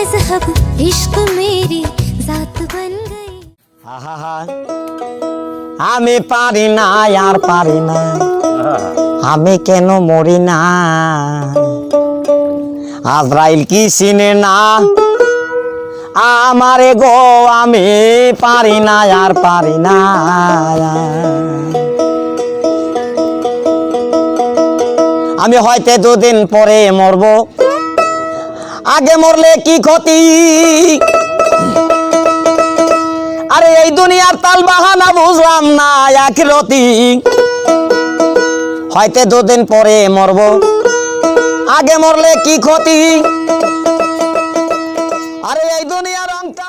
मजहब इश्क मेरी जात बन गई। আহা আমি পারি না আর পারি না আমি কেন মরি না আজরাইল কি চিনে না আমারে গো আমি পারি না আর পারি না আমি হয়তো দুদিন পরে মরবো আগে মরলে কি ক্ষতি আরে এই দুনিয়ার তাল বাহানা বুঝলাম না আখিরাতি হয়তো দুদিন পরে মরবো আগে মরলে কি ক্ষতি আরে এই দুনিয়ার রংটা